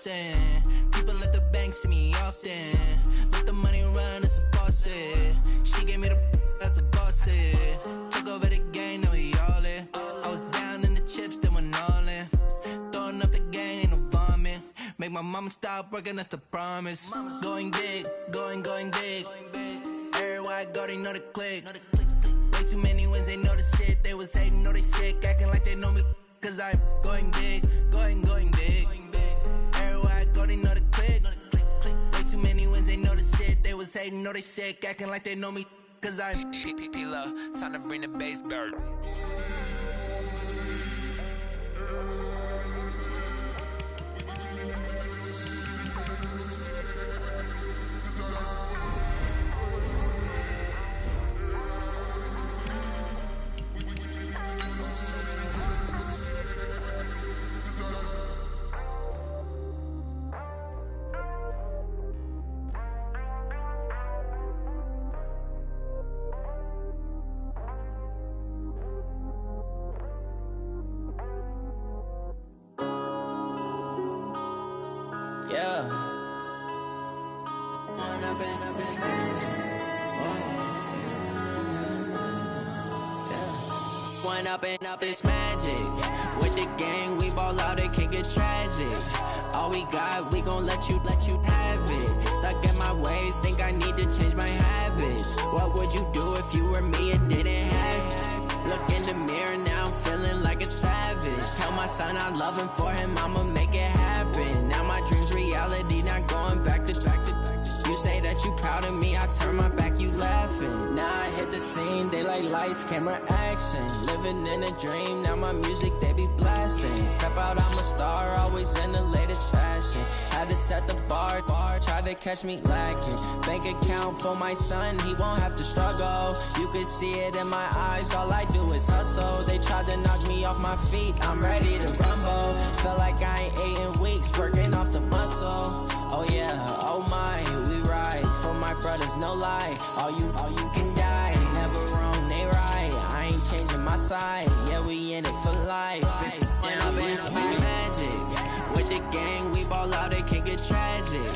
Boston. People at the bank see me often. Let the money run, it's a faucet. She gave me the that's a bosses. Took over the game, now we all in. I was down in the chips, then went all in. Throwing up the game, ain't no vomit. Make my mama stop working, that's the promise. Going big, going big. Everywhere I go, they know the click. Way too many wins, they know the shit. They was hating, know they sick, acting like they know me. Cause I'm going big, going big. Everywhere I go, they know the click. Way too many wins, they know the shit. They was hating, know they sick, acting like they know me. Cause I'm P-P-P-Lo, time to bring the bass back. Yeah. One up and up is magic. With the gang, we ball out, it can get tragic. All we got, we gon' let you have it. Stuck in my ways, think I need to change my habits. What would you do if you were me and didn't have it? Look in the mirror, now I'm feeling like a savage. Tell my son I love him, for him I'ma make it happen. Now my dream's reality, not going back to. You say that you proud of me, I turn my back, you laughing. Now I hit the scene, they like lights, camera, action. Living in a dream, now my music, they be blasting. Step out, I'm a star, always in the latest fashion. Had to set the bar, try to catch me lacking. Bank account for my son, he won't have to struggle. You can see it in my eyes, all I do is hustle. They tried to knock me off my feet, I'm ready to rumble. Feel like I ain't ate in weeks, working off the muscle. Oh yeah, oh my, we ride for my brothers, no lie. All you can die, never wrong, they right. I ain't changing my side, yeah, we in it for life. And I've been magic. With the gang, we ball out, it can get tragic.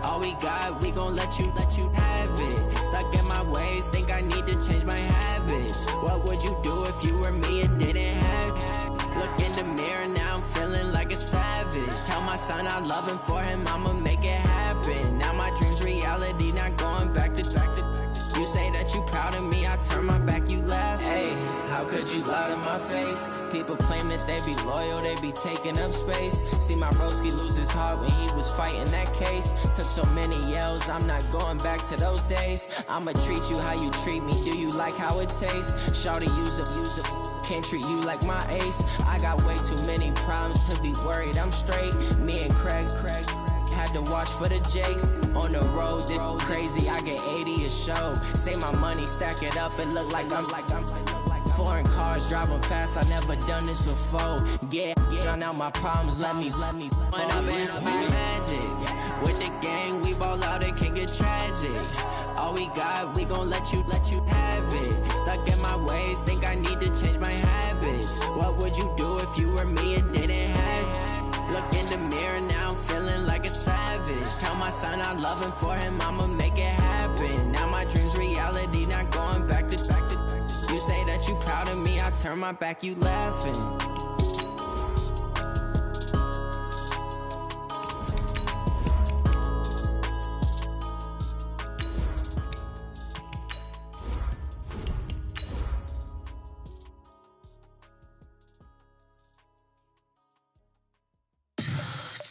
All we got, we gon' let you have it. Stuck in my ways, think I need to change my habits. What would you do if you were me and didn't have it? Look in the mirror, now I'm feeling like a savage. Tell my son I love him, for him I'ma make it happen. Now my dream's reality, not going back to. You say that you proud of me, I turn my back, you laugh. Hey, how could you lie to my face? People claim that they be loyal, they be taking up space. See my broski lose his heart when he was fighting that case. Took so many yells, I'm not going back to those days. I'ma treat you how you treat me, do you like how it tastes? Shawty, use it. Can't treat you like my ace. I got way too many problems to be worried, I'm straight. Me and Craig had to watch for the Jakes. On the road, this crazy, I get 80 a show. Say my money, stack it up, it look like I'm foreign cars, driving fast, I never done this before. Get drown out my problems, let me When up and up is magic. With the gang, we ball out, it can get tragic. All we got, we gon' let you have it. Stuck in my ways, think I need to change my habits. What would you do if you were me and didn't have it? Look in the mirror, now I'm feeling like a savage. Tell my son I love him, for him I'ma make it happen. Now my dream's reality, not going back to. You say that you proud of me, I turn my back, you laughing.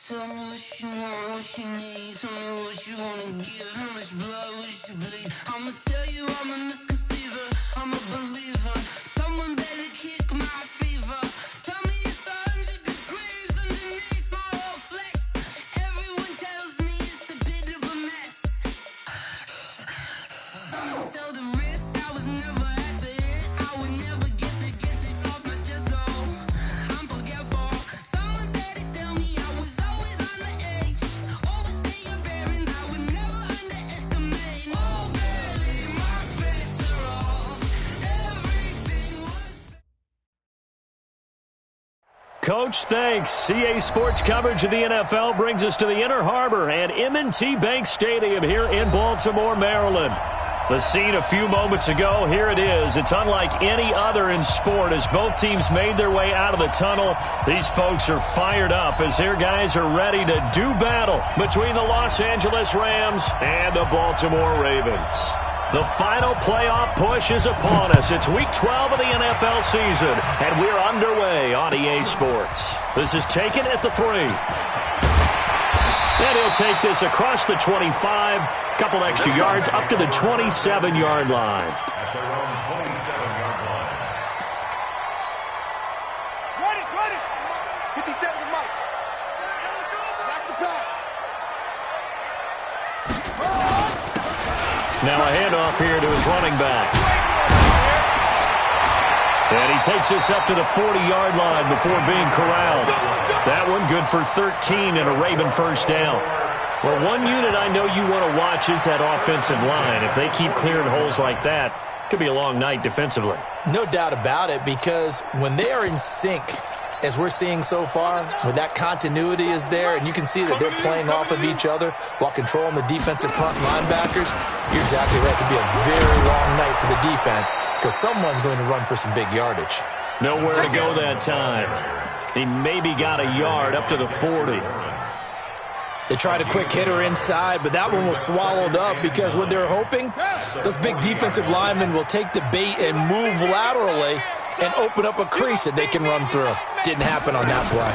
Tell me what you want, what you need. Tell me what you wanna give. How much blood would you bleed? I'ma tell you I'm a misconceiver. I'm a believer. Someone better kick my fever. Tell me it's 100 degrees underneath my whole flesh. Everyone tells me it's a bit of a mess. I'ma tell the risk I was never at the end. I would never get this off my chest though. I'm forgetful. Someone better tell me I was always on the edge. Overstay your bearings, I would never underestimate. Oh, barely my bets are off. Everything Coach. Thanks. CA Sports coverage of the NFL brings us to the Inner Harbor and M&T Bank Stadium here in Baltimore, Maryland. The scene a few moments ago, here it is. It's unlike any other in sport as both teams made their way out of the tunnel. These folks are fired up as their guys are ready to do battle between the Los Angeles Rams and the Baltimore Ravens. The final playoff push is upon us. It's Week 12 of the NFL season, and we're underway on EA Sports. This is taken at the 3. And he'll take this across the 25, couple extra yards up to the 27-yard line. Ready. 57 to Mike. That's the pass. Now a handoff here to his running back. And he takes this up to the 40-yard line before being corralled. That one good for 13 and a Raven first down. Well, one unit I know you want to watch is that offensive line. If they keep clearing holes like that, it could be a long night defensively. No doubt about it, because when they are in sync, as we're seeing so far, when that continuity is there and you can see that they're playing off of each other while controlling the defensive front linebackers, you're exactly right. It could be a very long night for the defense because someone's going to run for some big yardage. Nowhere to go that time. He maybe got a yard up to the 40. They tried a quick hitter inside, but that one was swallowed up because what they're hoping, those big defensive linemen will take the bait and move laterally and open up a crease that they can run through. Didn't happen on that play.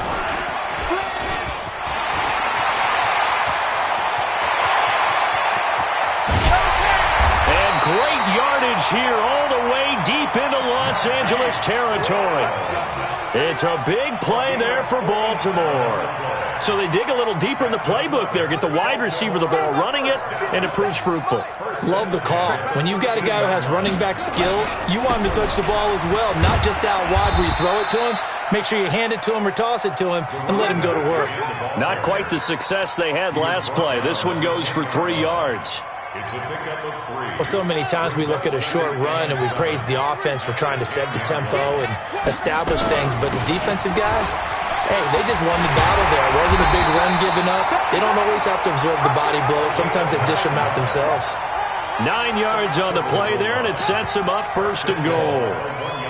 And great yardage here all the way deep into Los Angeles territory. It's a big play there for Baltimore. So they dig a little deeper in the playbook there, get the wide receiver the ball, running it, and it proves fruitful. Love the call. When you've got a guy who has running back skills, you want him to touch the ball as well, not just out wide where you throw it to him. Make sure you hand it to him or toss it to him and let him go to work. Not quite the success they had last play. This one goes for 3 yards. Well, so many times we look at a short run and we praise the offense for trying to set the tempo and establish things, but the defensive guys, hey, they just won the battle there. It wasn't a big run given up. They don't always have to absorb the body blows. Sometimes they dish them out themselves. 9 yards on the play there, and it sets them up first and goal.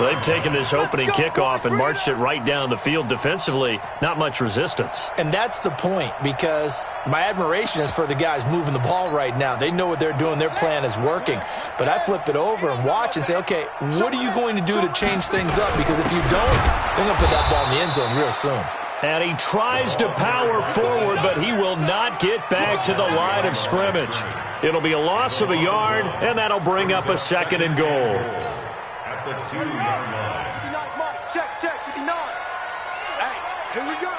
They've taken this opening kickoff and marched it right down the field defensively. Not much resistance. And that's the point, because my admiration is for the guys moving the ball right now. They know what they're doing. Their plan is working. But I flip it over and watch and say, okay, what are you going to do to change things up? Because if you don't, they're going to put that ball in the end zone real soon. And he tries to power forward, but he will not get back to the line of scrimmage. It'll be a loss of a yard, and that'll bring up a second and goal. At the 2-yard line. Check, 59. Hey, here we go.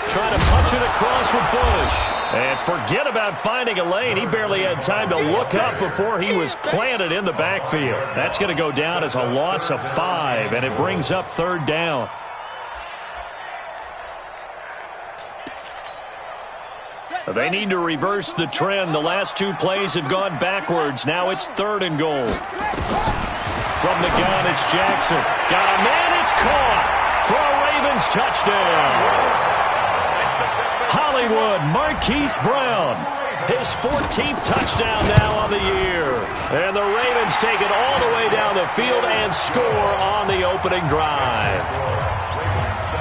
Trying to punch it across with Bush. And forget about finding a lane. He barely had time to look up before he was planted in the backfield. That's going to go down as a loss of 5, and it brings up 3rd down. They need to reverse the trend. The last 2 plays have gone backwards. Now it's 3rd and goal. From the gun, it's Jackson. Got a man, it's caught for a Ravens touchdown. Hollywood, Marquise Brown, his 14th touchdown now on the year. And the Ravens take it all the way down the field and score on the opening drive.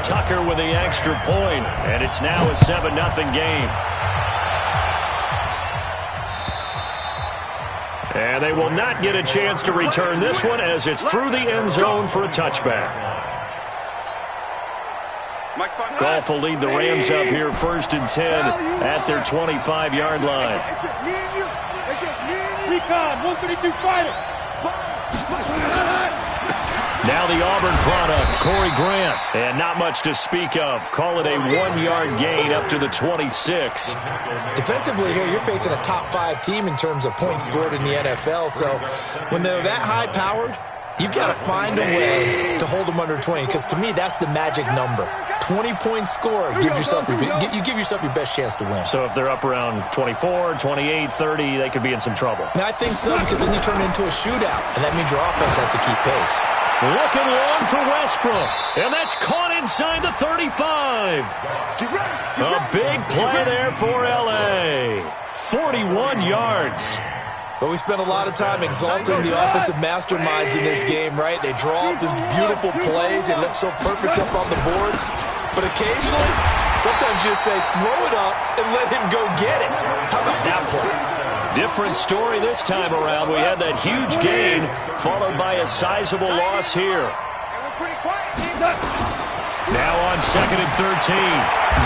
Tucker with the extra point, and it's now a 7-0 game. And they will not get a chance to return this one as it's through the end zone for a touchback. Golf will lead the Rams up here 1st and 10 at their 25-yard line. It's just me and you. It's just me and you. Recon, 132 fighter. Now the Auburn product, Corey Grant. And not much to speak of. Call it a 1-yard gain up to the 26. Defensively here, you're facing a top 5 team in terms of points scored in the NFL. So when they're that high-powered, you've got to find a way to hold them under 20, because to me, that's the magic number. 20-point score gives yourself you give yourself your best chance to win. So if they're up around 24, 28, 30, they could be in some trouble. And I think so, because then you turn it into a shootout, and that means your offense has to keep pace. Looking long for Westbrook. And that's caught inside the 35. A big play there for L.A. 41 yards. But we spent a lot of time exalting the offensive masterminds in this game, right? They draw up these beautiful plays. They look so perfect up on the board. But occasionally, sometimes you just say, throw it up and let him go get it. How about that play? Different story this time around. We had that huge gain, followed by a sizable loss here. Now on 2nd and 13.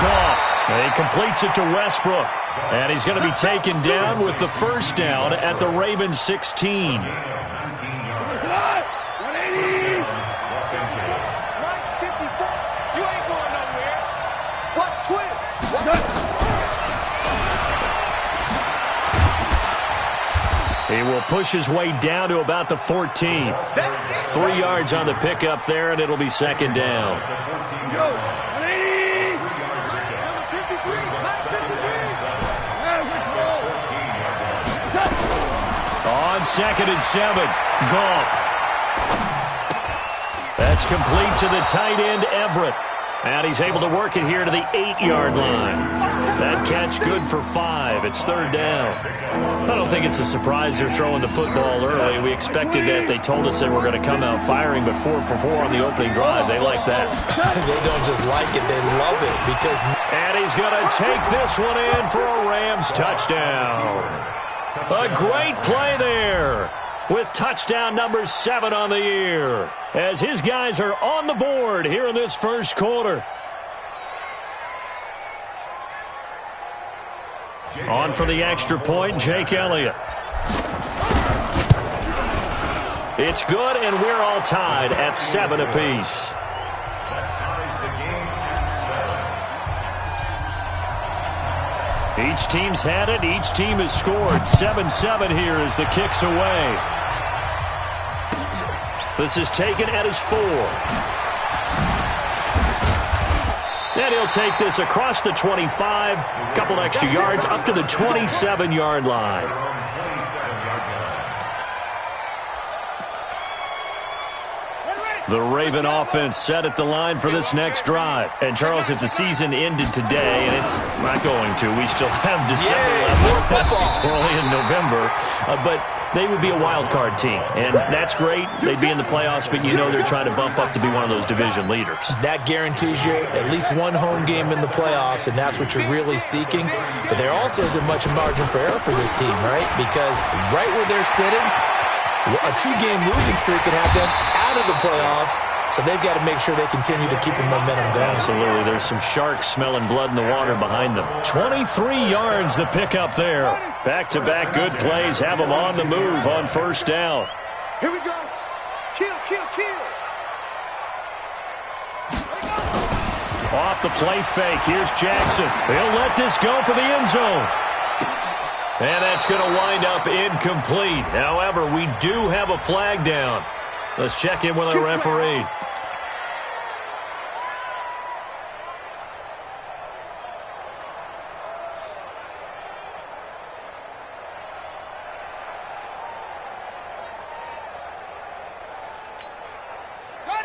Goff. He completes it to Westbrook. And he's going to be taken down with the first down at the Ravens 16. He will push his way down to about the 14. 3 yards on the pickup there, and it'll be second down. On 2nd and 7, Goff. That's complete to the tight end, Everett. And he's able to work it here to the 8-yard line. That catch good for 5. It's third down. I don't think it's a surprise they're throwing the football early. We expected that. They told us they were going to come out firing, but 4 for 4 on the opening drive. They like that. They don't just like it, they love it. And he's going to take this one in for a Rams touchdown. A great play there with touchdown number 7 on the year as his guys are on the board here in this first quarter. On for the extra point, Jake Elliott. It's good, and we're all tied at 7 apiece. Each team's had it. Each team has scored. 7-7 here as the kick's away. This is taken at his 4. And he'll take this across the 25. Couple extra yards up to the 27-yard line. The Raven offense set at the line for this next drive. And, Charles, if the season ended today, and it's not going to, we still have December left. We're only in November. But they would be a wild card team. And that's great. They'd be in the playoffs, but you know they're trying to bump up to be one of those division leaders. That guarantees you at least one home game in the playoffs, and that's what you're really seeking. But there also isn't much margin for error for this team, right? Because right where they're sitting, a 2-game losing streak could have them out of the playoffs, so they've got to make sure they continue to keep the momentum going. Absolutely. There's some sharks smelling blood in the water behind them. 23 yards the pickup there. Back-to-back good plays have them on the move on first down. Here we go. Kill, kill, kill. Off the play fake. Here's Jackson. He'll let this go for the end zone. And that's going to wind up incomplete. However, we do have a flag down. Let's check in with our referee.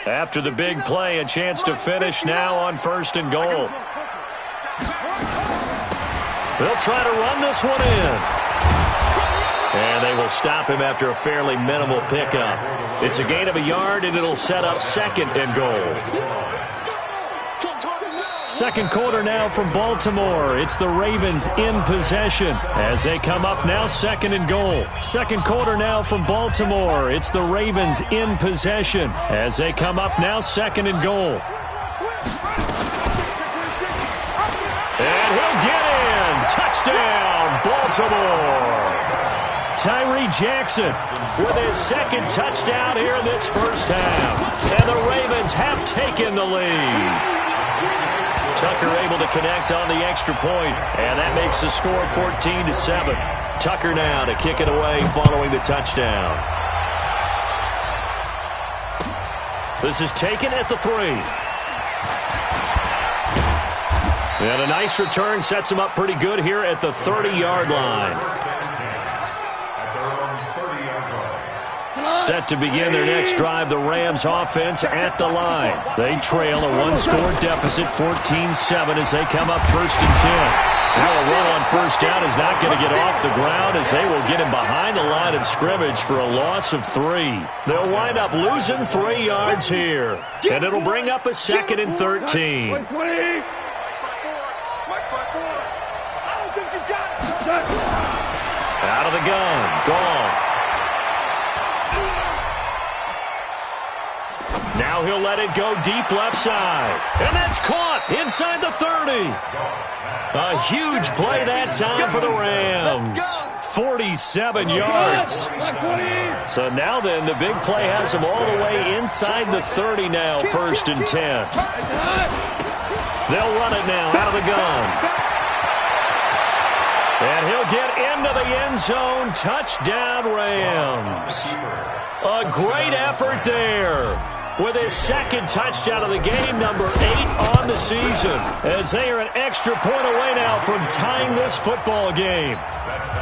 After the big play, a chance to finish now on 1st and goal. They'll try to run this one in. And they will stop him after a fairly minimal pickup. It's a gain of a yard, and it'll set up 2nd and goal. Second quarter now from Baltimore. It's the Ravens in possession as they come up now 2nd and goal. Second quarter now from Baltimore. It's the Ravens in possession as they come up now 2nd and goal. And he'll get in. Touchdown, Baltimore. Tyree Jackson with his 2nd touchdown here in this first half. And the Ravens have taken the lead. Tucker able to connect on the extra point, and that makes the score 14-7. Tucker now to kick it away following the touchdown. This is taken at the 3. And a nice return sets him up pretty good here at the 30-yard line. Set to begin their next drive, the Rams offense at the line. They trail a one-score deficit, 14-7, as they come up 1st and 10. Now a run on 1st down is not going to get off the ground, as they will get him behind the line of scrimmage for a loss of 3. They'll wind up losing 3 yards here, and it'll bring up a 2nd and 13. Out of the gun, Gauntl3t. Now he'll let it go deep left side. And that's caught inside the 30. A huge play that time for the Rams. 47 yards. So now then, the big play has them all the way inside the 30 now, 1st and 10. They'll run it now out of the gun. And he'll get into the end zone. Touchdown, Rams. A great effort there, with his 2nd touchdown of the game, number 8 on the season, as they are an extra point away now from tying this football game.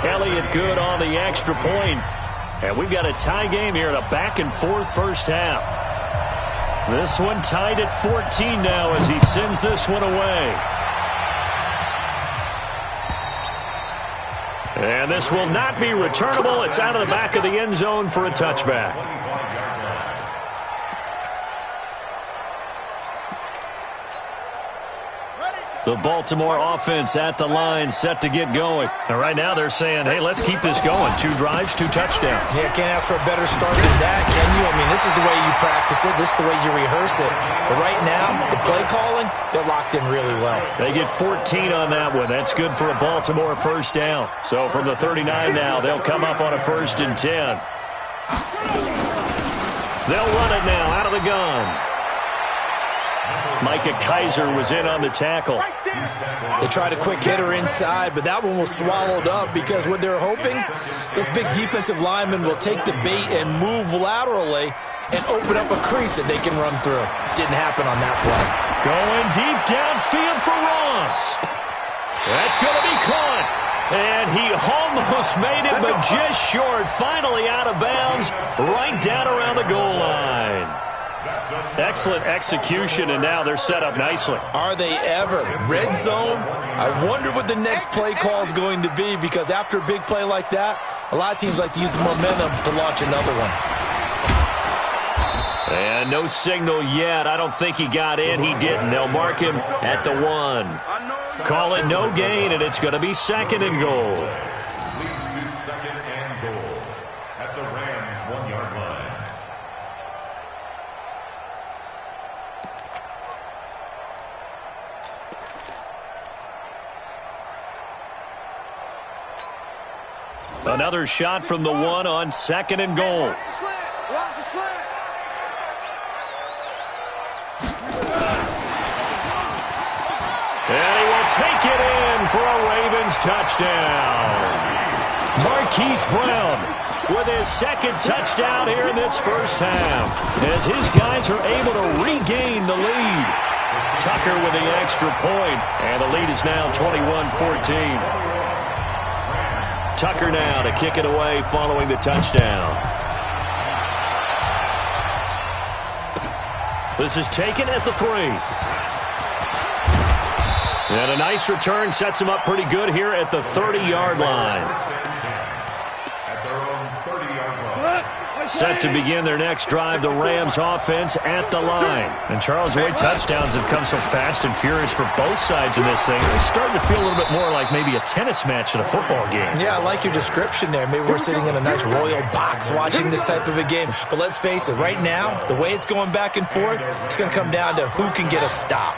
Elliott good on the extra point, and we've got a tie game here in a back-and-forth first half. This one tied at 14 now as he sends this one away. And this will not be returnable. It's out of the back of the end zone for a touchback. The Baltimore offense at the line, set to get going. And right now they're saying, hey, let's keep this going. 2 drives, 2 touchdowns. Yeah, can't ask for a better start than that, can you? I mean, this is the way you practice it. This is the way you rehearse it. But right now, the play calling, they're locked in really well. They get 14 on that one. That's good for a Baltimore 1st down. So from the 39 now, they'll come up on a 1st and 10. They'll run it now out of the gun. Micah Kaiser was in on the tackle. They tried a quick hitter inside, but that one was swallowed up because what they're hoping, those big defensive linemen will take the bait and move laterally and open up a crease that they can run through. Didn't happen on that play. Going deep downfield for Ross. That's going to be caught. And he almost made it, but just short. Finally out of bounds, right down around the goal line. Excellent execution, and now they're set up nicely. Are they ever? Red zone? I wonder what the next play call is going to be, because after a big play like that, a lot of teams like to use the momentum to launch another one. And no signal yet. I don't think he got in. He didn't. They'll mark him at the 1. Call it no gain, and it's going to be 2nd and goal. Leads to 2nd and goal at the Rams' 1-yard line. Another shot from the 1 on 2nd and goal. And he will take it in for a Ravens touchdown. Marquise Brown with his 2nd touchdown here in this first half, as his guys are able to regain the lead. Tucker with the extra point, and the lead is now 21-14. Tucker now to kick it away following the touchdown. This is taken at the 3. And a nice return sets him up pretty good here at the 30-yard line. Set to begin their next drive, the Rams offense at the line. And Charles, the way touchdowns have come so fast and furious for both sides in this thing, it's starting to feel a little bit more like maybe a tennis match in a football game. Yeah, I like your description there. Maybe we're sitting in a nice royal box watching this type of a game. But let's face it, right now, the way it's going back and forth, it's going to come down to who can get a stop.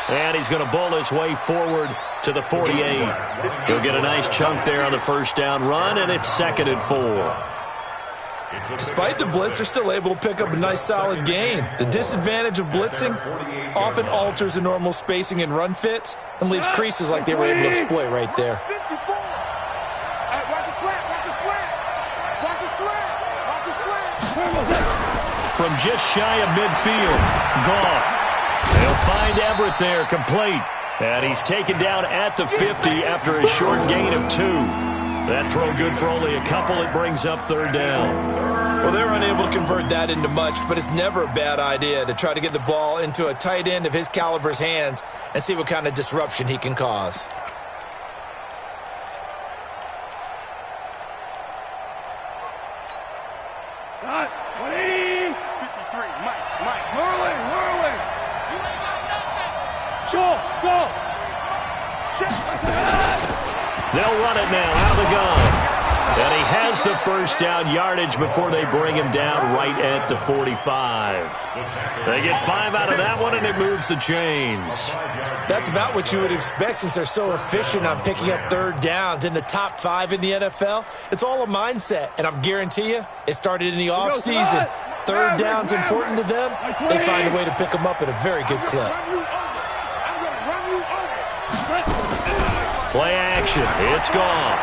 And he's going to bowl his way forward to the 48. He'll get a nice chunk there on the 1st down run, and it's 2nd and 4. Despite the blitz, they're still able to pick up a nice solid gain. The disadvantage of blitzing often alters the normal spacing and run fits and leaves creases like they were able to exploit right there. From just shy of midfield, Goff. He'll Find Everett there, complete. And he's taken down at the 50 after a short gain of 2. That throw good for only a couple. It brings up third down. Well, they're unable to convert that into much, but it's never a bad idea to try to get the ball into a tight end of his caliber's hands and see what kind of disruption he can cause. Got 180. 53, Mike. Whirling. Sure, go. They'll run it now out of the gun. And he has the first down yardage before they bring him down right at the 45. They get 5 out of that one, and it moves the chains. That's about what you would expect since they're so efficient on picking up third downs in the top 5 in the NFL. It's all a mindset, and I guarantee you it started in the offseason. Third down's important to them. They find a way to pick them up at a very good clip. Play action. It's gone.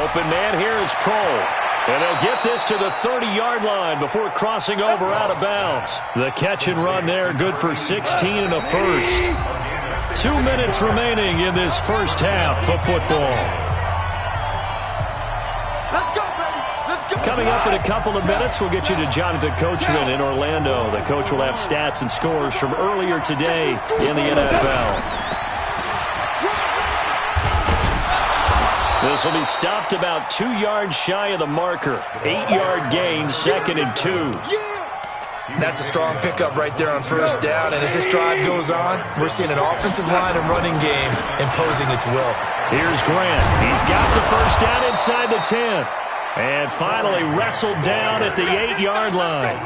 Open man here is Kroll. And they'll get this to the 30-yard line before crossing over out of bounds. The catch and run there, good for 16 and a first. 2 minutes remaining in this first half of football. Let's go, baby. Let's go. Coming up in a couple of minutes, we'll get you to Jonathan Coachman in Orlando. The coach will have stats and scores from earlier today in the NFL. This will be stopped about 2 yards shy of the marker. 8-yard gain, 2nd and 2. That's a strong pickup right there on first down. And as this drive goes on, we're seeing an offensive line and running game imposing its will. Here's Grant. He's got the first down inside the 10. And finally wrestled down at the 8-yard line.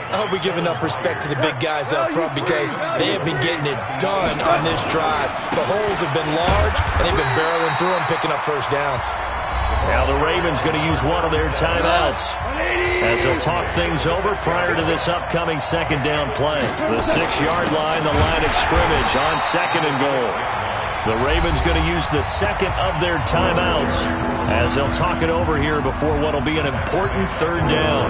I hope we give enough respect to the big guys up front because they have been getting it done on this drive. The holes have been large, and they've been barreling through them, picking up first downs. Now the Ravens going to use one of their timeouts as they'll talk things over prior to this upcoming second down play. The 6-yard line, the line of scrimmage on 2nd and goal. The Ravens going to use the second of their timeouts as they'll talk it over here before what will be an important third down.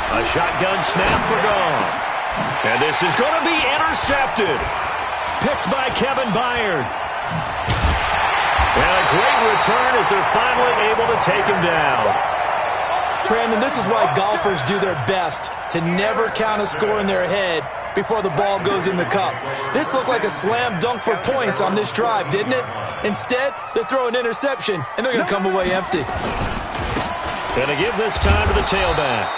A shotgun snap for Goff. And this is going to be intercepted. Picked by Kevin Byard. And a great return as they're finally able to take him down. Brandon, this is why golfers do their best to never count a score in their head before the ball goes in the cup. This looked like a slam dunk for points on this drive, didn't it? Instead, they throw an interception, and they're going to come away empty. Going to give this time to the tailback.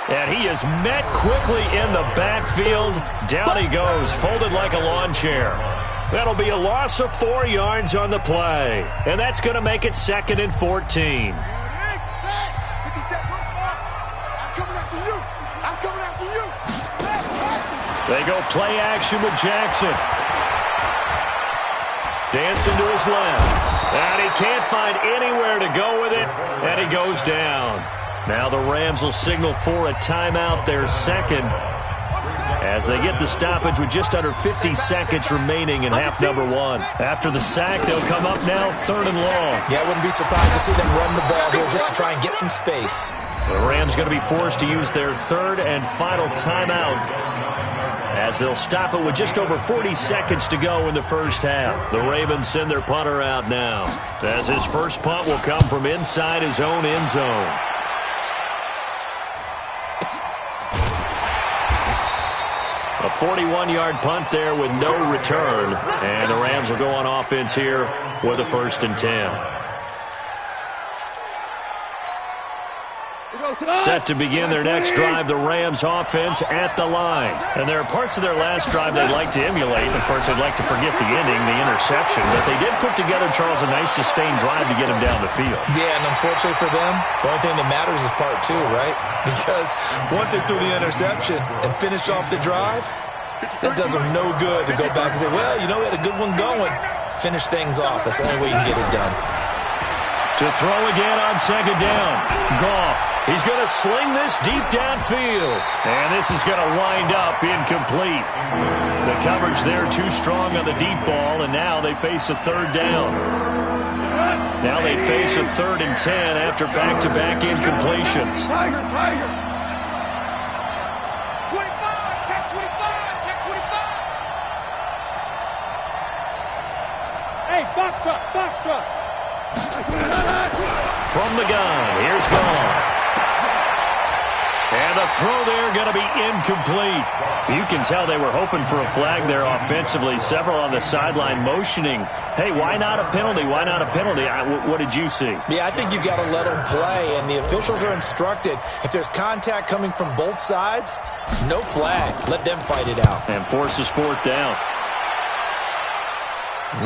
And he is met quickly in the backfield. Down he goes, folded like a lawn chair. That'll be a loss of 4 yards on the play. And that's going to make it 2nd and 14. They go play action with Jackson. Dancing to his left. And he can't find anywhere to go with it. And he goes down. Now the Rams will signal for a timeout, their second, as they get the stoppage with just under 50 seconds remaining in half number 1. After the sack, they'll come up now 3rd and long. Yeah, I wouldn't be surprised to see them run the ball here just to try and get some space. The Rams going to be forced to use their 3rd and final timeout as they'll stop it with just over 40 seconds to go in the first half. The Ravens send their punter out now as his first punt will come from inside his own end zone. A 41-yard punt there with no return. And the Rams will go on offense here with a 1st and 10. Set to begin their next drive, the Rams offense at the line. And there are parts of their last drive they'd like to emulate. Of course, they'd like to forget the ending, the interception. But they did put together, Charles, a nice sustained drive to get him down the field. Yeah, and unfortunately for them, the only thing that matters is part 2, right? Because once they threw the interception and finished off the drive, that does them no good to go back and say, well, you know, we had a good one going. Finish things off. That's the only way you can get it done. To throw again on 2nd down. Goff. He's going to sling this deep downfield. And this is going to wind up incomplete. The coverage there too strong on the deep ball, and now they face a 3rd down. Now they face a 3rd and 10 after back-to-back incompletions. Tiger. 25, check 25, check 25. Hey, box truck. From the gun, here's Gauntl. And the throw there going to be incomplete. You can tell they were hoping for a flag there offensively. Several on the sideline motioning, hey, why not a penalty? Why not a penalty? What did you see? Yeah, I think you've got to let them play, and the officials are instructed. If there's contact coming from both sides, no flag. Let them fight it out. And forces 4th down.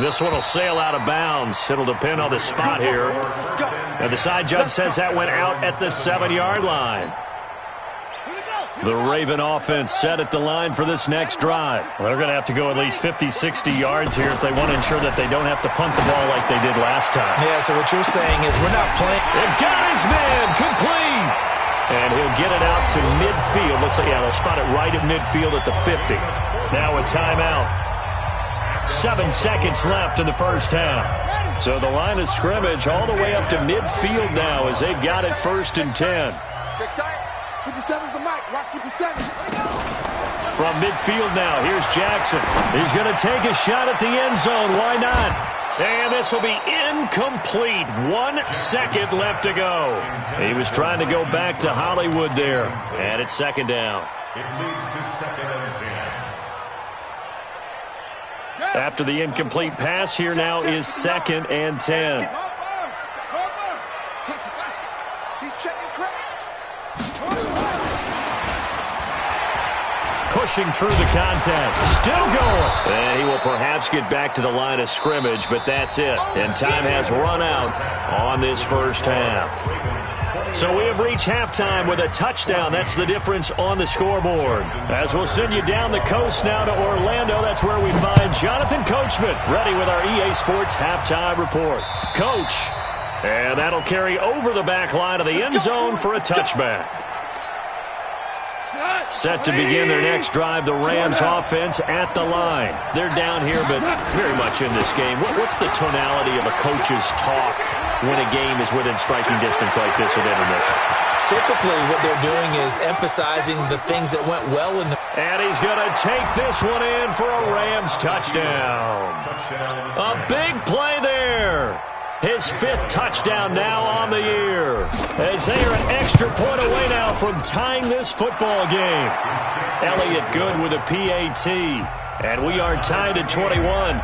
This one will sail out of bounds. It'll depend on the spot here. And the side judge says that went out at the 7-yard line. The Raven offense set at the line for this next drive. Well, they're going to have to go at least 50, 60 yards here if they want to ensure that they don't have to punt the ball like they did last time. Yeah, so what you're saying is we're not playing. They've got his man complete. And he'll get it out to midfield. Looks like, yeah, they'll spot it right at midfield at the 50. Now a timeout. 7 seconds left in the first half. So the line of scrimmage all the way up to midfield now as they've got it 1st and 10. 57's the mic. Rock 57. From midfield now, here's Jackson. He's going to take a shot at the end zone. Why not? And this will be incomplete. 1 second left to go. He was trying to go back to Hollywood there. And it's 2nd down. It leads to 2nd and 10. After the incomplete pass, here now is 2nd and 10. He's checking credit. Pushing through the contact. Still going. And he will perhaps get back to the line of scrimmage, but that's it. And time has run out on this first half. So we have reached halftime with a touchdown. That's the difference on the scoreboard. As we'll send you down the coast now to Orlando, that's where we find Jonathan Coachman ready with our EA Sports halftime report. Coach. And that'll carry over the back line of the end zone for a touchback. Set to begin their next drive, the Rams offense at the line. They're down here, but very much in this game. What's the tonality of a coach's talk when a game is within striking distance like this at intermission? Typically, what they're doing is emphasizing the things that went well in the... And he's going to take this one in for a Rams touchdown. A big play there. His 5th touchdown now on the year. As they are an extra point away now from tying this football game. Elliott Good with a PAT. And we are tied at 21.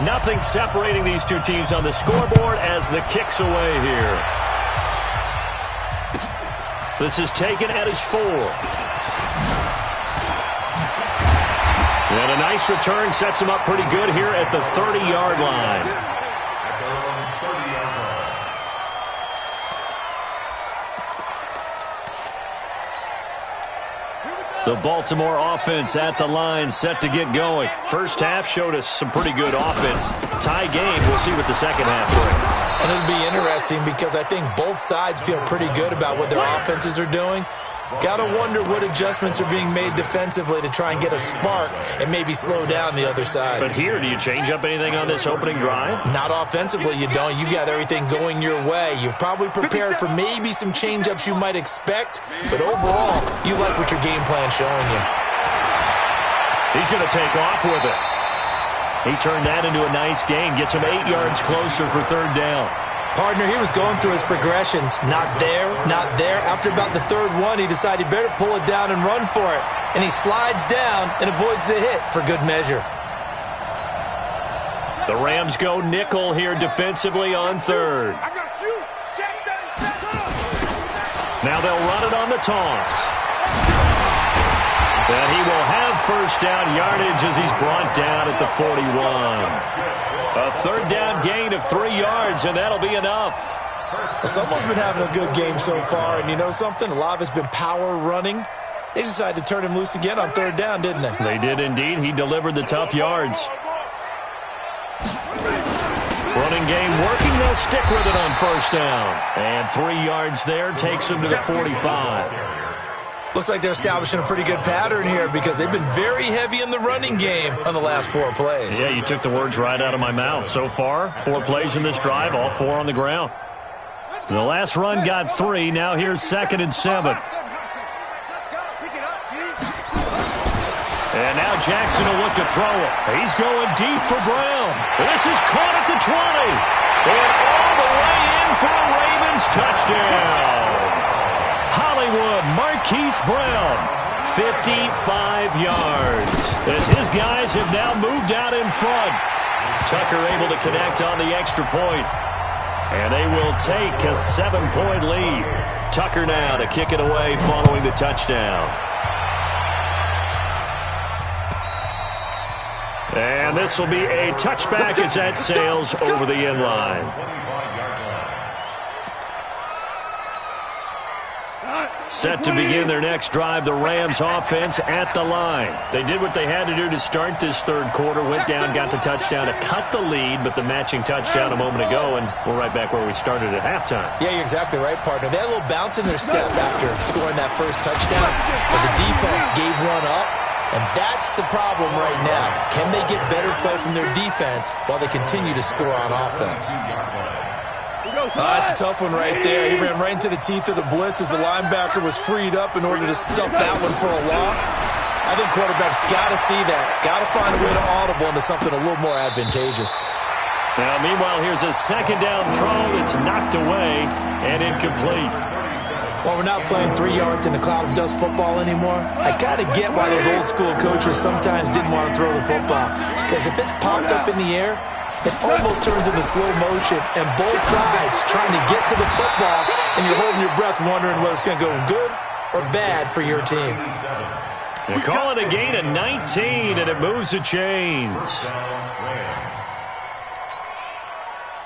Nothing separating these two teams on the scoreboard as the kick's away here. This is taken at his 4. And a nice return sets him up pretty good here at the 30-yard line. The Baltimore offense at the line set to get going. First half showed us some pretty good offense. Tie game, we'll see what the second half brings. And it'll be interesting because I think both sides feel pretty good about what their offenses are doing. Got to wonder what adjustments are being made defensively to try and get a spark and maybe slow down the other side. But here, do you change up anything on this opening drive? Not offensively, you don't. You got everything going your way. You've probably prepared for maybe some change-ups you might expect, but overall, you like what your game plan's showing you. He's going to take off with it. He turned that into a nice gain, gets him 8 yards closer for 3rd down. Partner, he was going through his progressions. Not there, not there. After about the 3rd one, he decided he better pull it down and run for it. And he slides down and avoids the hit for good measure. The Rams go nickel here defensively on 3rd. Now they'll run it on the toss. And he will have 1st down yardage as he's brought down at the 41. A 3rd down gain of 3 yards, and that'll be enough. Well, someone's been having a good game so far, and you know something? A lot of it's been power running. They decided to turn him loose again on 3rd down, didn't they? They did indeed. He delivered the tough yards. Running game working. They'll stick with it on 1st down. And 3 yards there takes him to the 45. Looks like they're establishing a pretty good pattern here because they've been very heavy in the running game on the last 4 plays. Yeah, you took the words right out of my mouth. So far, 4 plays in this drive, all 4 on the ground. The last run got 3. Now here's 2nd and 7. And now Jackson will look to throw it. He's going deep for Brown. This is caught at the 20. And all the way in for a Ravens touchdown. Hollywood Marquise Brown, 55 yards. As his guys have now moved out in front. Tucker able to connect on the extra point. And they will take a 7-point lead. Tucker now to kick it away following the touchdown. And this will be a touchback as that sails over the end line. Set to begin their next drive, the Rams offense at the line. They did what they had to do to start this third quarter. Went down, got the touchdown to cut the lead, but the matching touchdown a moment ago, and we're right back where we started at halftime. Yeah, you're exactly right, partner. They had a little bounce in their step after scoring that first touchdown, but the defense gave one up, and that's the problem right now. Can they get better play from their defense while they continue to score on offense? That's a tough one right there. He ran right into the teeth of the blitz as the linebacker was freed up in order to stuff that one for a loss. I think quarterbacks got to see that. Got to find a way to audible into something a little more advantageous. Now, meanwhile, here's a 2nd down throw that's knocked away and incomplete. Well, we're not playing 3 yards in a cloud of dust football anymore. I kind of get why those old school coaches sometimes didn't want to throw the football. Because if it's popped up in the air, it almost turns into slow motion, and both sides trying to get to the football, and you're holding your breath wondering whether it's going to go good or bad for your team. They call it a gain of 19, and it moves the chains.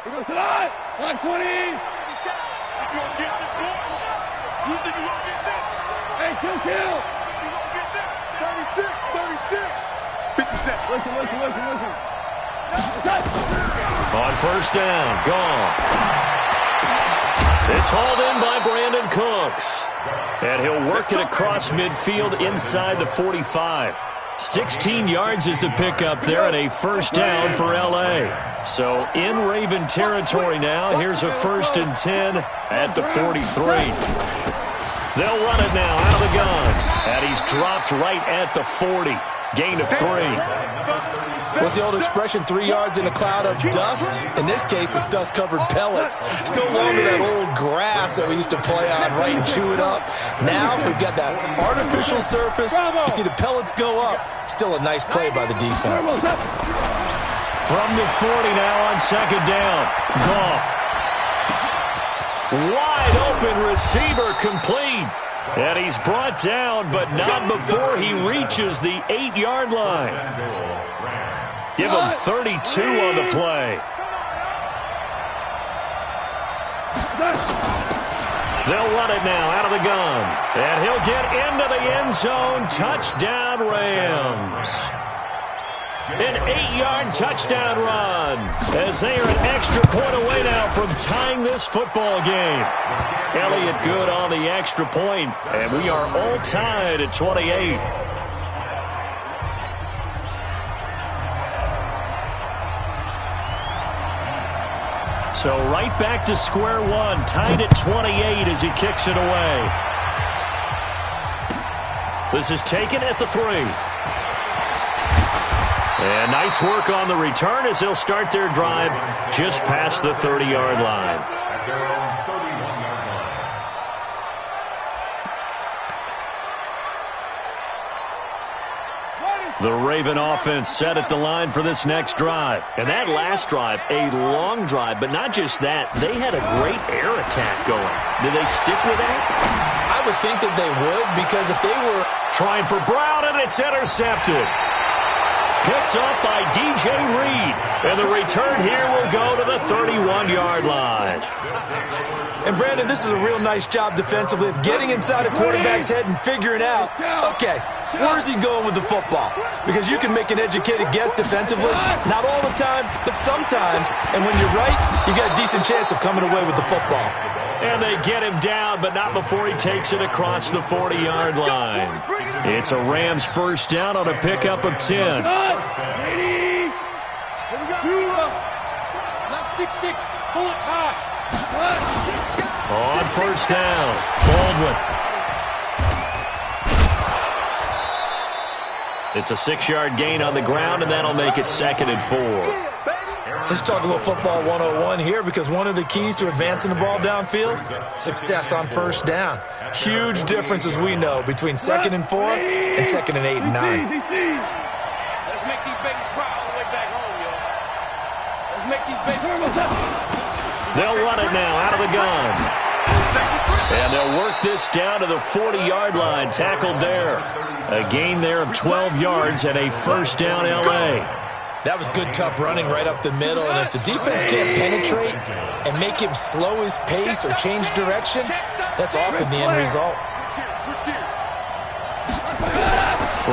120. Hey, kill. 36. 50 cents. Listen. On first down, gone. It's hauled in by Brandon Cooks. And he'll work it across midfield inside the 45. 16 yards is the pickup there and a first down for L.A. So in Raven territory now. Here's a 1st and 10 at the 43. They'll run it now out of the gun. And he's dropped right at the 40. Gain of 3. What's the old expression, 3 yards in a cloud of dust? In this case, it's dust-covered pellets. It's no longer that old grass that we used to play on, right, and chew it up. Now we've got that artificial surface. You see the pellets go up. Still a nice play by the defense. From the 40 now on 2nd down. Goff. Wide open receiver complete. And he's brought down, but not before he reaches the 8-yard line. Give him 32 on the play. They'll run it now out of the gun. And he'll get into the end zone. Touchdown, Rams. An 8-yard touchdown run as they are an extra point away now from tying this football game. Elliott good on the extra point, and we are all tied at 28. So right back to square one, tied at 28 as he kicks it away. This is taken at the 3. And nice work on the return as they'll start their drive just past the 30-yard line. The Raven offense set at the line for this next drive. And that last drive, a long drive, but not just that. They had a great air attack going. Did they stick with that? I would think that they would, because if they were trying for Brown, and it's intercepted. Picked up by DJ Reed. And the return here will go to the 31-yard line. And, Brandon, this is a real nice job defensively of getting inside a quarterback's head and figuring out, okay, where's he going with the football? Because you can make an educated guess defensively. Not all the time, but sometimes. And when you're right, you got a decent chance of coming away with the football. And they get him down, but not before he takes it across the 40-yard line. It's a Rams first down on a pickup of 10. On first down, Baldwin. It's a 6-yard gain on the ground, and that'll make it 2nd and 4. Let's talk a little football 101 here, because one of the keys to advancing the ball downfield, success on first down. Huge difference, as we know, between 2nd and 4 and 2nd and 8 and 9. Let's make these babies cry all the way back home, yo. Let's make these babies cry. They'll run it now out of the gun. And they'll work this down to the 40-yard line, tackled there. A gain there of 12 yards and a first down L.A. That was good, tough running right up the middle, and if the defense can't penetrate and make him slow his pace or change direction, that's often the end result.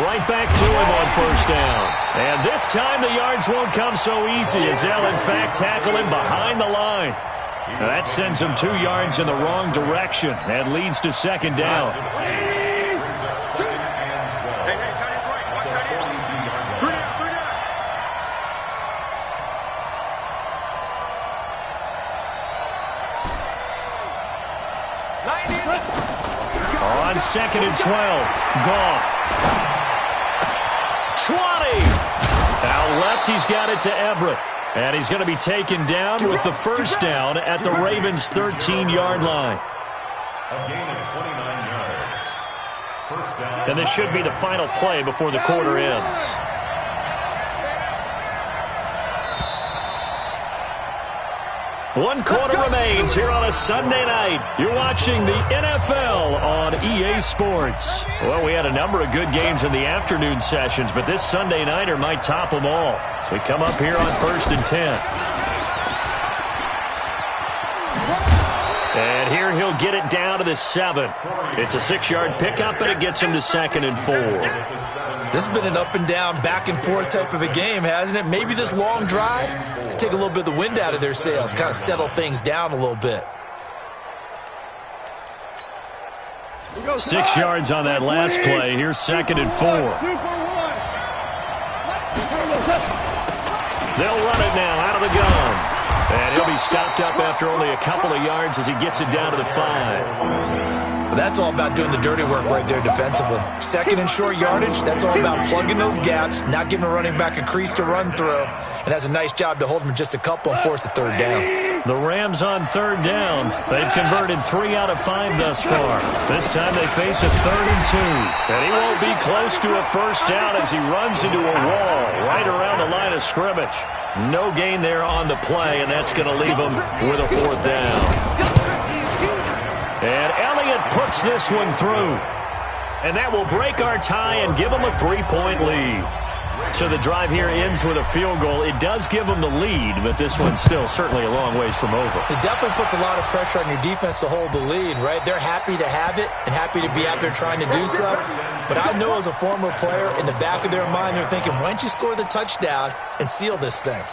Right back to him on first down. And this time the yards won't come so easy as they'll, in fact, tackle him behind the line. Now that sends him 2 yards in the wrong direction and leads to 2nd down. On 2nd and 12, Goff. 20. Out left, he's got it to Everett. And he's going to be taken down with the first down at the Ravens' 13-yard line. A gain of 29 yards. First down. And this should be the final play before the quarter ends. One quarter remains here on a Sunday night. You're watching the NFL on EA Sports. Well, we had a number of good games in the afternoon sessions, but this Sunday nighter might top them all. So we come up here on 1st and 10. And here he'll get it down to the 7. It's a 6-yard pickup, and it gets him to 2nd and 4. This has been an up and down, back and forth type of a game, hasn't it? Maybe this long drive take a little bit of the wind out of their sails, kind of settle things down a little bit. 6 yards on that last play. Here's 2nd and 4. They'll run it now out of the gun. And he'll be stopped up after only a couple of yards as he gets it down to the 5. Well, that's all about doing the dirty work right there defensively. 2nd and short yardage, that's all about plugging those gaps, not giving a running back a crease to run through, and has a nice job to hold him just a couple and force a 3rd down. The Rams on 3rd down. They've converted 3 out of 5 thus far. This time they face a 3rd and 2. And he won't be close to a first down as he runs into a wall right around the line of scrimmage. No gain there on the play, and that's going to leave him with a 4th down. And Elliott puts this one through. And that will break our tie and give him a 3-point lead. So the drive here ends with a field goal. It does give them the lead, but this one's still certainly a long ways from over. It definitely puts a lot of pressure on your defense to hold the lead, right? They're happy to have it and happy to be out there trying to do so. But I know as a former player, in the back of their mind, they're thinking, why don't you score the touchdown and seal this thing?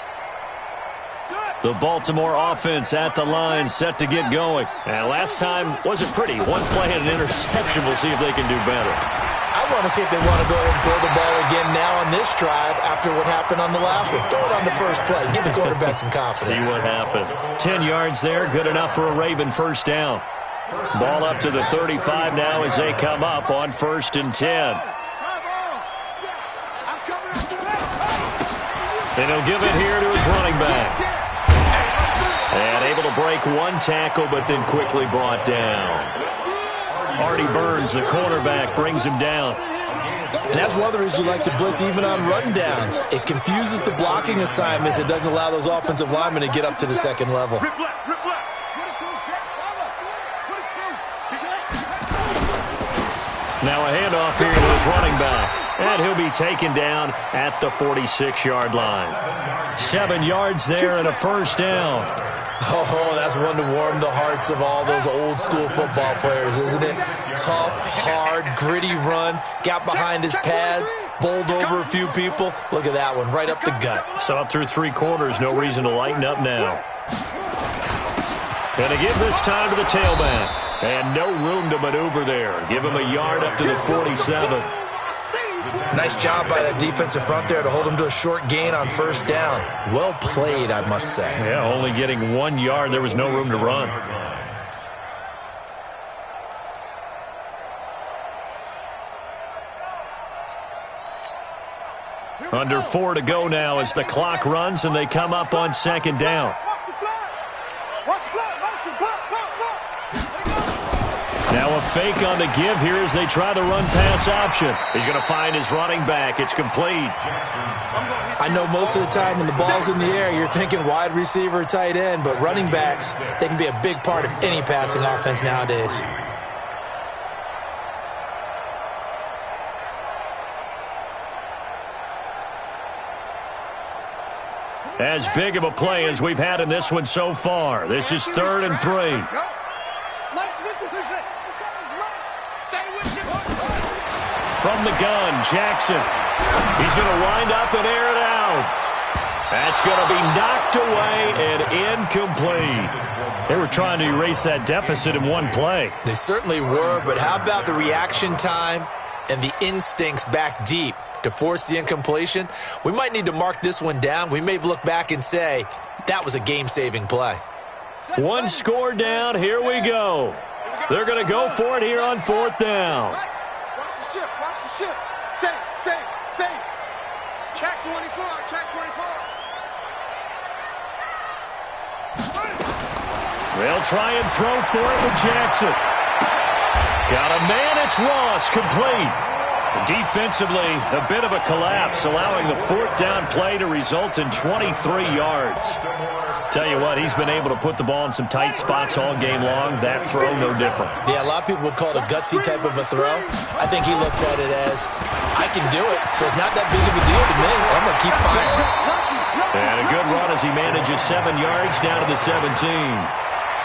The Baltimore offense at the line, set to get going. And last time wasn't pretty. One play and an interception. We'll see if they can do better. I want to see if they want to go ahead and throw the ball again now on this drive after what happened on the last one. Throw it on the first play. Give the quarterback some confidence. See what happens. 10 yards there. Good enough for a Raven first down. Ball up to the 35 now as they come up on 1st and 10. And he'll give it here to his running back. And able to break one tackle, but then quickly brought down. Artie Burns, the cornerback, brings him down. And that's one of the reasons you like to blitz even on run downs. It confuses the blocking assignments. It doesn't allow those offensive linemen to get up to the 2nd level. Now a handoff here to his running back. And he'll be taken down at the 46-yard line. 7 yards there and a first down. Oh, that's one to warm the hearts of all those old-school football players, isn't it? Tough, hard, gritty run, got behind his pads, bowled over a few people. Look at that one, right up the gut. So up through 3 quarters, no reason to lighten up now. Going to give this time to the tailback. And no room to maneuver there. Give him a yard up to the 47. Nice job by that defensive front there to hold him to a short gain on first down. Well played, I must say. Yeah, only getting 1 yard. There was no room to run. Under 4 to go now as the clock runs and they come up on second down. Now a fake on the give here as they try the run-pass option. He's going to find his running back. It's complete. I know most of the time when the ball's in the air, you're thinking wide receiver, tight end, but running backs, they can be a big part of any passing offense nowadays. As big of a play as we've had in this one so far. This is 3rd and 3. From the gun, Jackson. He's going to wind up and air it out. That's going to be knocked away and incomplete. They were trying to erase that deficit in one play. They certainly were, but how about the reaction time and the instincts back deep to force the incompletion? We might need to mark this one down. We may look back and say, that was a game-saving play. One score down. Here we go. They're going to go for it here on 4th down. Watch the shift. Save. Check 24. They'll try and throw for it with Jackson. Got a man. It's Ross. Complete. Defensively, a bit of a collapse, allowing the 4th down play to result in 23 yards. Tell you what, he's been able to put the ball in some tight spots all game long. That throw, no different. Yeah, a lot of people would call it a gutsy type of a throw. I think he looks at it as, I can do it, so it's not that big of a deal to me. I'm going to keep firing. And a good run as he manages 7 yards down to the 17.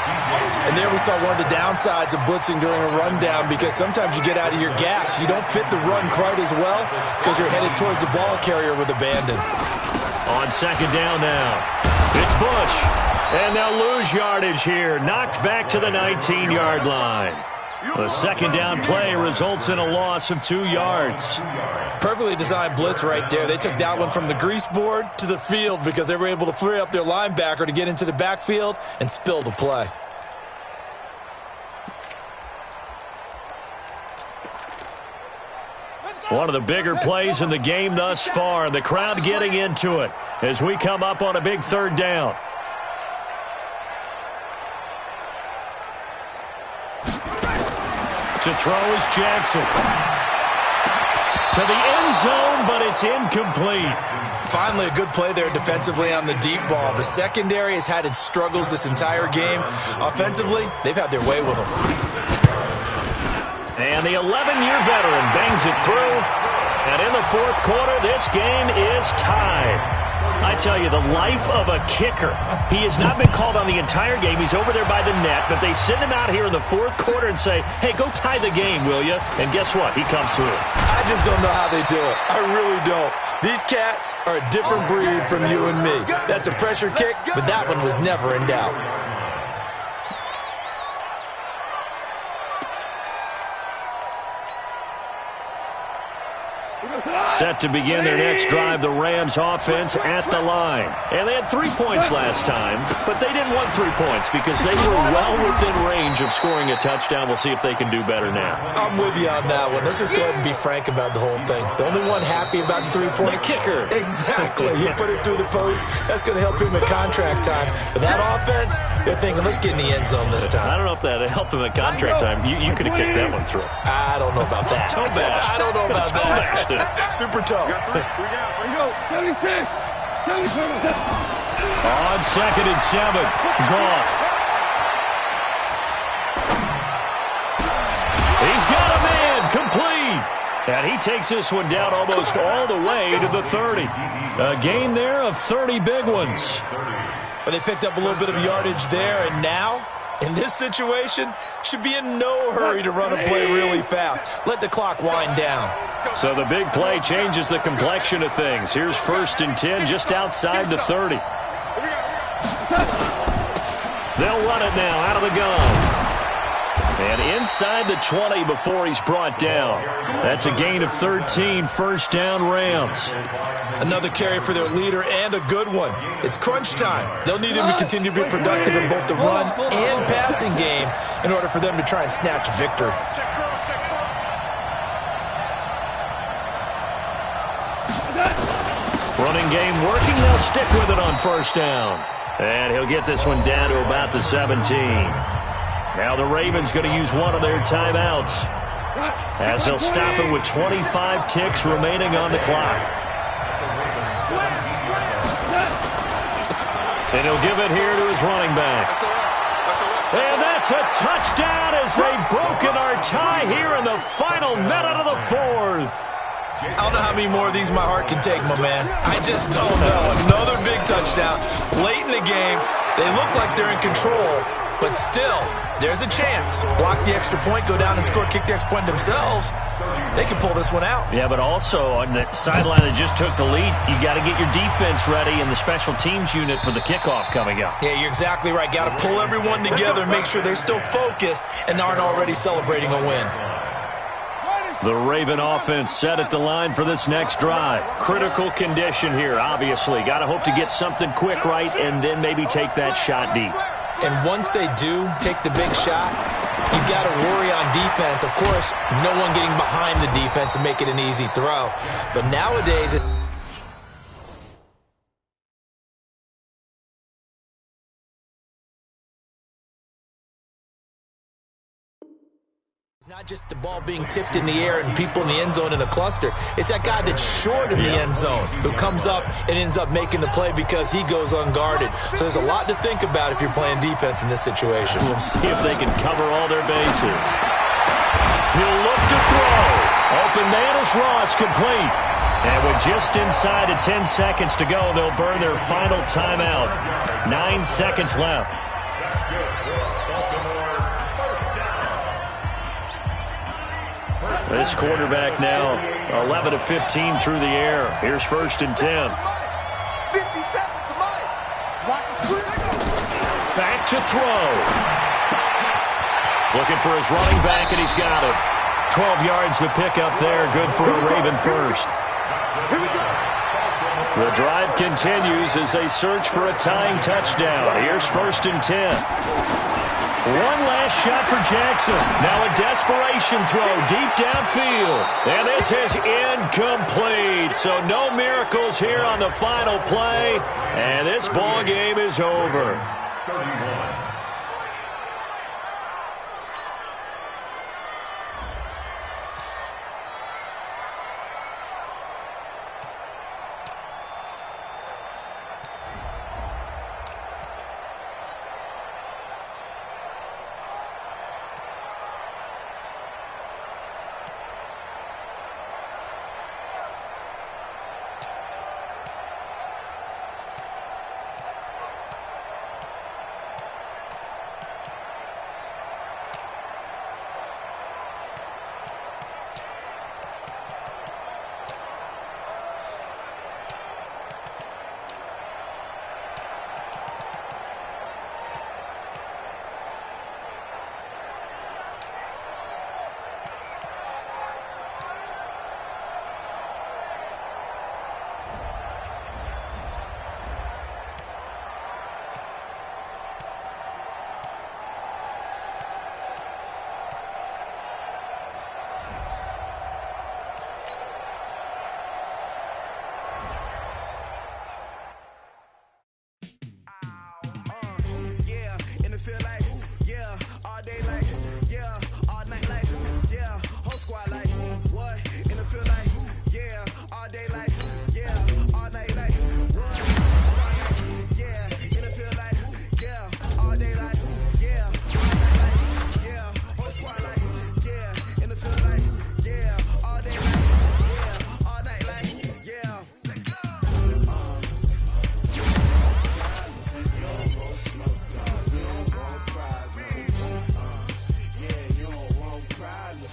And there we saw one of the downsides of blitzing during a rundown, because sometimes you get out of your gaps. You don't fit the run quite as well because you're headed towards the ball carrier with abandon. On second down now, it's Bush. And they'll lose yardage here. Knocked back to the 19-yard line. The second down play results in a loss of 2 yards. Perfectly designed blitz right there. They took that one from the grease board to the field because they were able to free up their linebacker to get into the backfield and spill the play. One of the bigger plays in the game thus far. The crowd getting into it as we come up on a big 3rd down. To throw is Jackson. To the end zone, but it's incomplete. Finally, a good play there defensively on the deep ball. The secondary has had its struggles this entire game. Offensively, they've had their way with them. And the 11-year veteran bangs it through. And in the 4th quarter, this game is tied. I tell you, the life of a kicker. He has not been called on the entire game. He's over there by the net, but they send him out here in the 4th quarter and say, hey, go tie the game, will you? And guess what? He comes through. I just don't know how they do it. I really don't. These cats are a different breed from you and me. That's a pressure kick, but that one was never in doubt. Set to begin their next drive, the Rams offense at the line. And they had 3 points last time, but they didn't want 3 points because they were well within range of scoring a touchdown. We'll see if they can do better now. I'm with you on that one. Let's just go ahead and be frank about the whole thing. The only one happy about the 3-point kicker. Exactly. He put it through the post. That's going to help him at contract time. But that offense, they're thinking, let's get in the end zone this time. I don't know if that helped him at contract time. You could have kicked that one through. I don't know about that. Toe bash. I don't know about that. Super toe. On 2nd and 7, Goff. He's got a man, complete. And he takes this one down almost all the way to the 30. A gain there of 30 big ones. But they picked up a little bit of yardage there, and now, in this situation, should be in no hurry to run a play really fast. Let the clock wind down. So the big play changes the complexion of things. Here's 1st and 10 just outside the 30. They'll run it it now out of the gun. And inside the 20 before he's brought down. That's a gain of 13, first down Rams. Another carry for their leader and a good one. It's crunch time. They'll need him to continue to be productive in both the run and passing game in order for them to try and snatch a victory. Running game working. They'll stick with it on first down. And he'll get this one down to about the 17. Now the Ravens going to use one of their timeouts as they'll stop it with 25 ticks remaining on the clock. And he'll give it here to his running back. And that's a touchdown as they've broken our tie here in the final minute of the fourth. I don't know how many more of these my heart can take, my man. I just don't know. Another big touchdown. Late in the game, they look like they're in control, but still, there's a chance. Block the extra point, go down and score, kick the extra point themselves. They can pull this one out. Yeah, but also on the sideline that just took the lead, you got to get your defense ready and the special teams unit for the kickoff coming up. Yeah, you're exactly right. Got to pull everyone together, make sure they're still focused and aren't already celebrating a win. The Raven offense set at the line for this next drive. Critical condition here, obviously. Got to hope to get something quick right and then maybe take that shot deep. And once they do take the big shot, you've got to worry on defense. Of course, no one getting behind the defense and make it an easy throw. But nowadays, it's not just the ball being tipped in the air and people in the end zone in a cluster. It's that guy that's short in the end zone who comes up and ends up making the play because he goes unguarded. So there's a lot to think about if you're playing defense in this situation. We'll see if they can cover all their bases. He'll look to throw. Open man is Ross, complete. And with just inside of 10 seconds to go, they'll burn their final timeout. 9 seconds left. This quarterback now 11 of 15 through the air. Here's first and 10. 50 seconds to Mike. Watch the screen. Back to throw. Looking for his running back, and he's got it. 12 yards to pick up there. Good for a Raven first. The drive continues as they search for a tying touchdown. Here's first and 10. One last shot for Jackson. Now a desperation throw deep downfield. And this is incomplete. So no miracles here on the final play. And this ball game is over. 31.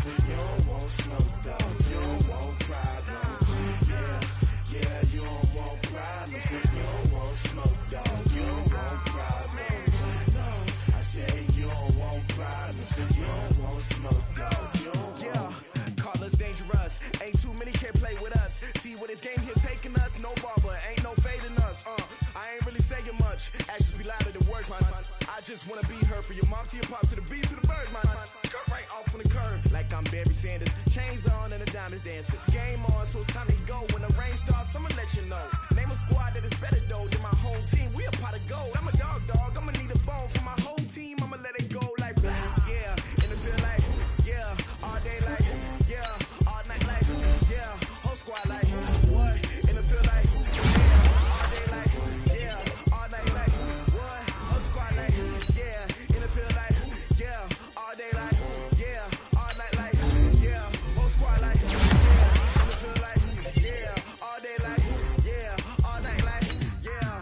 You don't want smoke, though. You don't want problems. Yeah. just wanna be her. For your mom to your pop to the beat to the bird, man. Cut right off on the curb, like I'm Barry Sanders. Chains on and the diamonds dancing. Game on, so it's time to go. When the rain starts, I'ma let you know. Name a squad that is better though than my whole team. We a pot of gold. I'm a dog. I'ma need a bone for my whole team. I'ma let it go like yeah. And it feel like yeah. All day like yeah. All night like yeah. Whole squad like what? And it feel like yeah. All day like yeah. All night like what? Whole squad like yeah. And it feel like yeah. All day like yeah. All night like yeah. Whole squad like yeah. And it feel like yeah. All day like yeah. All night like yeah.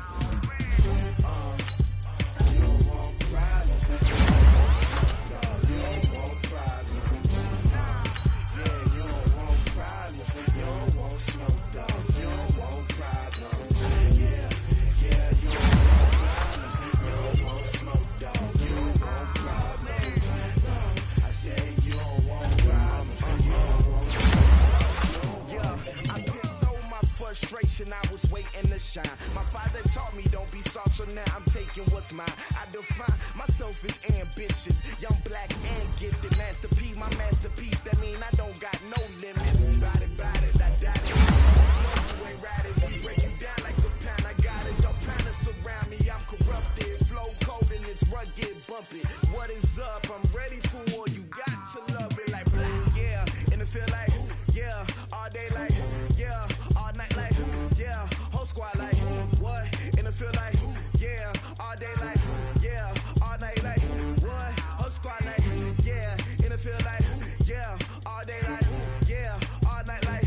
You don't want problems. You don't want problems. Yeah, you don't want problems. You don't want smoke, dog. You don't want problems. Yeah, yeah, you don't want problems. You don't want smoke, dog. You don't want problems. I said you don't want problems. You don't want smoke. Yeah, I put so my frustration, I was waiting to shine. My father taught me don't be soft, so now I'm taking what's mine. I define myself as ambitious, young, black, and gifted. Master P, my masterpiece. That mean I don't got no limits. Bout it, I doubt it. No, you ain't ride it. We break you down like a pound. I got it. Don't pound us around me. I'm corrupted. Flow cold and it's rugged, bumpy. What is up? I'm ready for war. You got to love it like black, yeah. And it feel like yeah. All day like yeah. All night like yeah. Whole squad like what? And it feel like yeah. All day like yeah. All night like what? Whole squad like yeah. And it feel like yeah. All day like yeah. All night like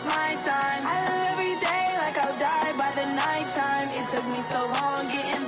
it's my time. I live every day like I'll die by the nighttime. It took me so long getting